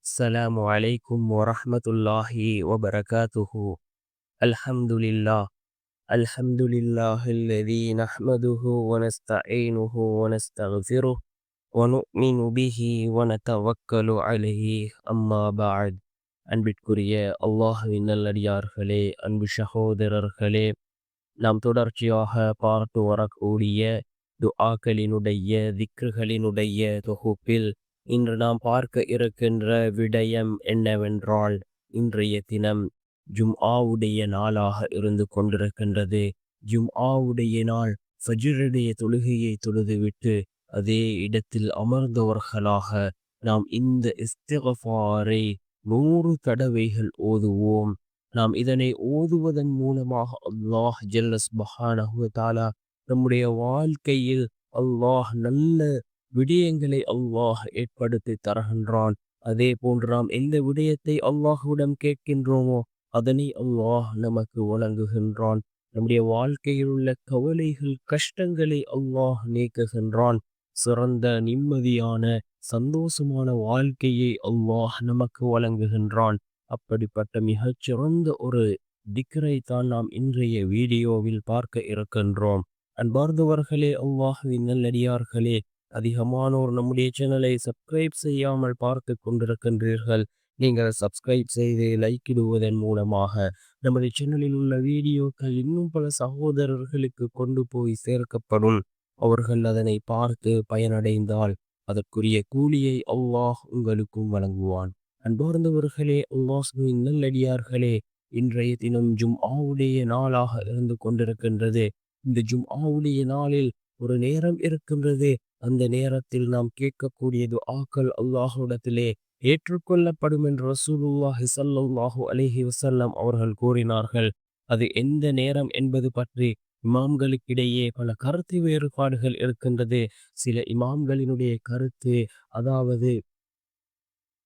السلام عليكم ورحمة الله وبركاته. الحمد لله. الحمد لله الذي نحمده ونستعينه ونستغفره ونؤمن به ونتوكل عليه أما بعد. அன்பிற்குரிய அல்லாஹ்வின் நல்லடியார்களே, அன்பு சகோதரர்களே, நாம் தொடர்ச்சியாக பார்த்து வரக்கூடிய துஆக்களினுடைய திக்ருகளினுடைய தொகுப்பில் இன்று நாம் பார்க்க இருக்கின்ற விடயம் என்னவென்றால், இன்றைய தினம் ஜும்ஆவுடைய நாளாக இருந்து கொண்டிருக்கின்றது. ஜும்ஆவுடைய நாள் ஃபஜ்ருடைய தொழுகையை தொழுதுவிட்டு அதே இடத்தில் அமர்ந்தவர்களாக நாம் இந்த இஸ்திக்ஃபாரை 100 தடவைகள் ஓதுவோம். நாம் இதனை ஓதுவதன் மூலமாக அல்லாஹ் ஜல்ல சுப்ஹானஹு வ தஆலா நம்முடைய வாழ்க்கையில் அல்லாஹ் நல்ல விடயங்களை அல்லாஹ் ஏற்படுத்தி தருகின்றான். அதே போன்று நாம் எந்த விடயத்தை அல்லாஹ்விடம் கேட்கின்றோமோ அதனை அல்லாஹ் நமக்கு வழங்குகின்றான். நம்முடைய வாழ்க்கையில் உள்ள கவலைகள் கஷ்டங்களை அல்லாஹ் நீக்குகின்றான். சிறந்த நிம்மதியான சந்தோஷமான வாழ்க்கையை அல்லாஹ் நமக்கு வழங்குகின்றான். அப்படிப்பட்ட மிகச்சிறந்த ஒரு திக்ரை தான் நாம் இன்றைய வீடியோவில் பார்க்க இருக்கின்றோம். அன்பார்ந்தவர்களே, அல்லாஹ்வின் நல்லடியார்களே, அதிகமானோர் நம்முடைய சேனலை சப்ஸ்கிரைப் செய்யாமல் பார்த்து கொண்டிருக்கின்றீர்கள். நீங்கள் சப்ஸ்கிரைப் செய்து லைக் இடுவதன் மூலமாக நமது சேனலில் உள்ள வீடியோக்கள் இன்னும் பல சகோதரர்களுக்கு கொண்டு போய் சேர்க்கப்படும். அவர்கள் அதனை பார்த்து பயனடைந்தால் அதற்குரிய கூலியை அல்லாஹ் உங்களுக்கும் வழங்குவான். அன்பார்ந்தவர்களே, அல்லாஹ்வின் நல்லடியார்களே, இன்றைய தினம் ஜும்ஆவுடைய நாளாக இருந்து கொண்டிருக்கின்றது. இந்த ஜும்ஆவுடைய நாளில் ஒரு நேரம் இருக்கின்றது. அந்த நேரத்தில் நாம் கேட்கக்கூடிய துஆக்கள் அல்லாஹ்விடத்திலே ஏற்றுக்கொள்ளப்படும் என்று ரசூலுல்லாஹி ஸல்லல்லாஹு அலைஹி வஸல்லம் அவர்கள் கூறினார்கள். அது எந்த நேரம் என்பது பற்றி இமாம்களுக்கிடையே பல கருத்து வேறுபாடுகள் இருக்கின்றது. சில இமாம்களினுடைய கருத்து, அதாவது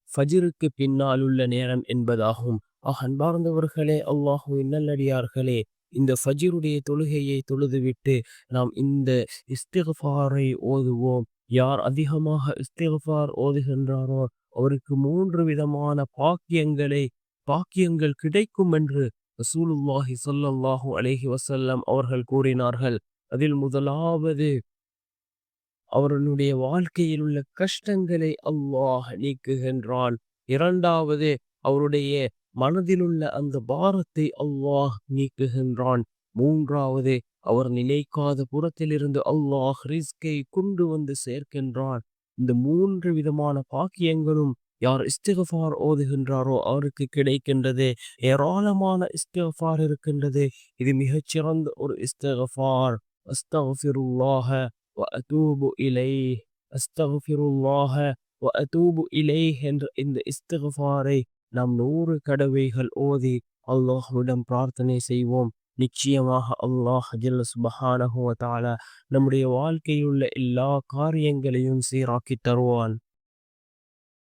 ஃபஜ்ருக்கு பின்னால் உள்ள நேரம் என்பதாகும். அன்பார்ந்தவர்களே, அல்லாஹ்வின் நல்லடியார்களே, இந்த ஃபஜ்ருடைய தொழுகையை தொழுதுவிட்டு நாம் இந்த இஸ்திக்ஃபாரை ஓதுவோம். யார் அதிகமாக இஸ்திக்ஃபார் ஓதுகின்றாரோ அவருக்கு 3 விதமான பாக்கியங்கள் கிடைக்கும் என்று ரசூலுல்லாஹி ஸல்லல்லாஹு அலைஹி வஸல்லம் அவர்கள் கூறினார்கள். அதில் முதலாவது, அவர்களுடைய வாழ்க்கையில் உள்ள கஷ்டங்களை அல்லாஹ் நீக்குகின்றான். இரண்டாவது, அவருடைய மனதிலுள்ள அந்த பாரத்தை அல்லாஹ் நீக்குகின்றான். மூன்றாவது, அவர் நினைக்காத புறத்திலிருந்து அல்லாஹ் ரிஸ்கை கொண்டு வந்து சேர்க்கின்றான். இந்த 3 விதமான பாக்கியங்களும் யார் இஸ்திக்ஃபார் ஓதுகின்றாரோ அவருக்கு கிடைக்கின்றது. ஏராளமான இஸ்திக்ஃபார் இருக்கின்றது. இது மிகச்சிறந்த ஒரு இஸ்திக்ஃபார். அஸ்தக்ஃபிருல்லாஹ வஅதூபு இலைஹ், அஸ்தக்ஃபிருல்லாஹ வஅதூபு இலைஹ் என்ற இந்த இஸ்திக்ஃபாரை நாம் 100 தடவைகள் ஓதி அல்லாஹ்விடம் பிரார்த்தனை செய்வோம். நிச்சயமாக அல்லாஹ் ஜல்ல சுப்ஹானஹு வ தஆலா நம்முடைய வாழ்க்கையில் உள்ள எல்லா காரியங்களையும் சீராக்கி தருவான்.